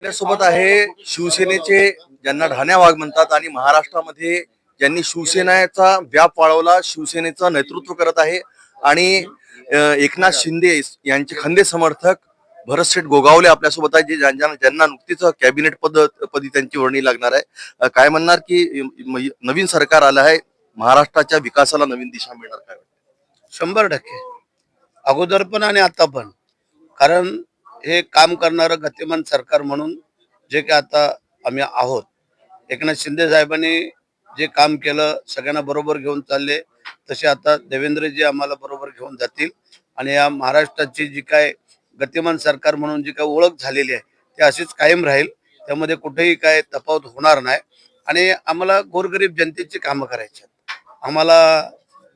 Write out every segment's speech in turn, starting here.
आपल्यासोबत आहे शिवसेनेचे ज्यांना ढाण्या वाघ म्हणतात आणि महाराष्ट्रामध्ये ज्यांनी शिवसेनेचा व्याप वाढवला, शिवसेनेचं नेतृत्व करत आहे आणि एकनाथ शिंदे यांचे खंदे समर्थक भरतशेठ गोगावले आपल्यासोबत आहे, जे ज्यांना नुकतीच कॅबिनेट पदी त्यांची वर्णी लागणार आहे. काय म्हणणार की नवीन सरकार आलं आहे, महाराष्ट्राच्या विकासाला नवीन दिशा मिळणार काय? 100% अगोदर पण आणि आता पण. कारण हे काम करणारं गतिमान सरकार म्हणून जे की आता आम्ही आहोत. एकनाथ शिंदे साहेबांनी जे काम केलं, सगळ्यांना बरोबर घेऊन चालले, तसे आता देवेंद्रजी आम्हाला बरोबर घेऊन जातील आणि या महाराष्ट्राची जी काय गतिमान सरकार म्हणून जी काय ओळख झालेली आहे ती अशीच कायम राहील. त्यामध्ये कुठेही काय तफावत होणार नाही आणि आम्हाला गोरगरीब जनतेची कामं करायची आहेत. आम्हाला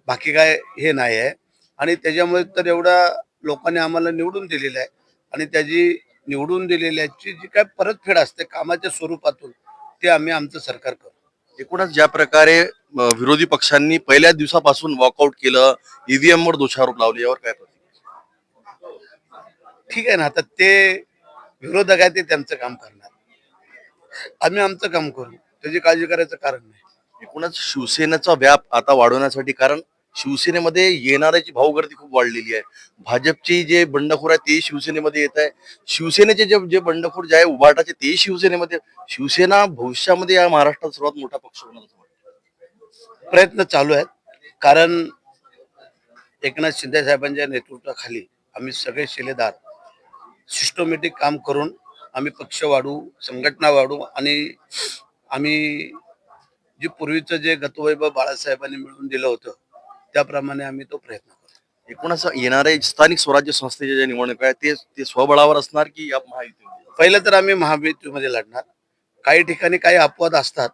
बाकी काय हे नाही आहे आणि त्याच्यामुळे तर एवढ्या लोकांनी आम्हाला निवडून दिलेलं आहे आणि त्याची निवडून दिलेल्याची जी काय परतफेड असते कामाच्या स्वरूपातून ते आम्ही आमचं सरकार करू. एकूणच ज्या प्रकारे विरोधी पक्षांनी पहिल्या दिवसापासून वॉकआउट केलं, ईव्हीएम वर दोषारोप लावले, यावर काय ठीक आहे ना, आता ते विरोधक आहे ते त्यांचं काम करणार, आम्ही आमचं काम करू, त्याची काळजी करायचं कारण नाही. एकूणच शिवसेनेचा व्याप आता वाढवण्यासाठी, कारण शिवसेनेमध्ये येणाऱ्याची भाऊगर्दी खूप वाढलेली आहे. भाजपची जे बंडखोर आहे ते शिवसेनेमध्ये येत आहे, शिवसेनेचे जे जे बंडखोर जे आहे उभाटाचे ते शिवसेनेमध्ये. शिवसेना भविष्यामध्ये या महाराष्ट्रात सर्वात मोठा पक्ष होणार असं वाटतं. प्रयत्न चालू आहेत. कारण एकनाथ शिंदे साहेबांच्या नेतृत्वाखाली आम्ही सगळे शिलेदार सिस्टमॅटिक काम करून आम्ही पक्ष वाढू, संघटना वाढू आणि आम्ही जे पूर्वीचं जे गतवैभव बाळासाहेबांनी मिळवून दिलं होतं त्याप्रमाणे आम्ही तो प्रयत्न करू. एकूणच येणारे स्थानिक स्वराज्य संस्थेच्या ज्या निवडणुका आहेत ते स्वबळावर असणार की या महायुतीमध्ये? पहिलं तर आम्ही महायुतीमध्ये लढणार. काही ठिकाणी काही अपवाद असतात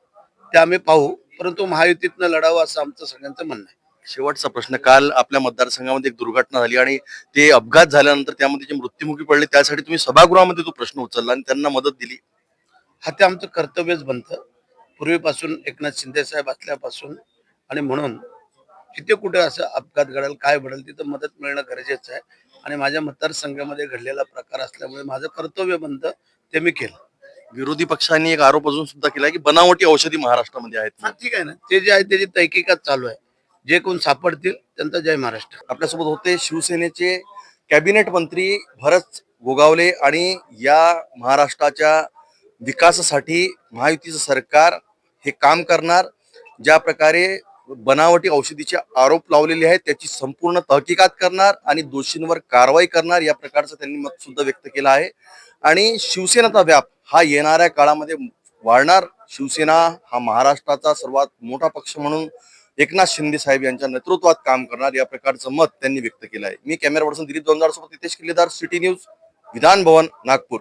ते आम्ही पाहू, परंतु महायुतीतनं लढावं असं आमचं सगळ्यांचं म्हणणं आहे. शेवटचा प्रश्न, काल आपल्या मतदारसंघामध्ये एक दुर्घटना झाली आणि ते अपघात झाल्यानंतर त्यामध्ये जे मृत्युमुखी पडले त्यासाठी तुम्ही सभागृहामध्ये तो प्रश्न उचलला आणि त्यांना मदत दिली. हा ते आमचं कर्तव्यच बनतं पूर्वीपासून, एकनाथ शिंदे साहेब असल्यापासून. आणि म्हणून जिथे कुठे असं अपघात घडेल, काय घडेल, तिथं मदत मिळणं गरजेचं आहे आणि माझ्या मतदारसंघामध्ये घडलेला प्रकार असल्यामुळे माझं कर्तव्य बनतं ते मी केलं. विरोधी पक्षांनी एक आरोप अजून सुद्धा केला की बनावटी औषधी महाराष्ट्रामध्ये आहेत. हा ठीक आहे ना, ते जे आहे त्याची तहकीकात चालू आहे. जे कोण सापडतील त्यांचा जय महाराष्ट्र. आपल्यासोबत होते शिवसेनेचे कॅबिनेट मंत्री भरत गोगावले आणि या महाराष्ट्राच्या विकासासाठी महायुतीचं सरकार हे काम करणार. ज्या प्रकारे बनावटी औषधीचे आरोप लावलेले आहेत त्याची संपूर्ण तहकीकात करणार आणि दोषींवर कारवाई करणार, या प्रकारचं त्यांनी मत सुद्धा व्यक्त केलं आहे. आणि शिवसेनेचा व्याप हा येणाऱ्या काळामध्ये वाढणार. शिवसेना हा महाराष्ट्राचा सर्वात मोठा पक्ष म्हणून एकनाथ शिंदे साहेब यांच्या नेतृत्वात काम करणार, या प्रकारचं मत त्यांनी व्यक्त केलं आहे. मी कॅमेरा पर्सन दिलीप जोंजाड सोबत नितेश किल्लेदार, सिटी न्यूज, विधान भवन, नागपूर.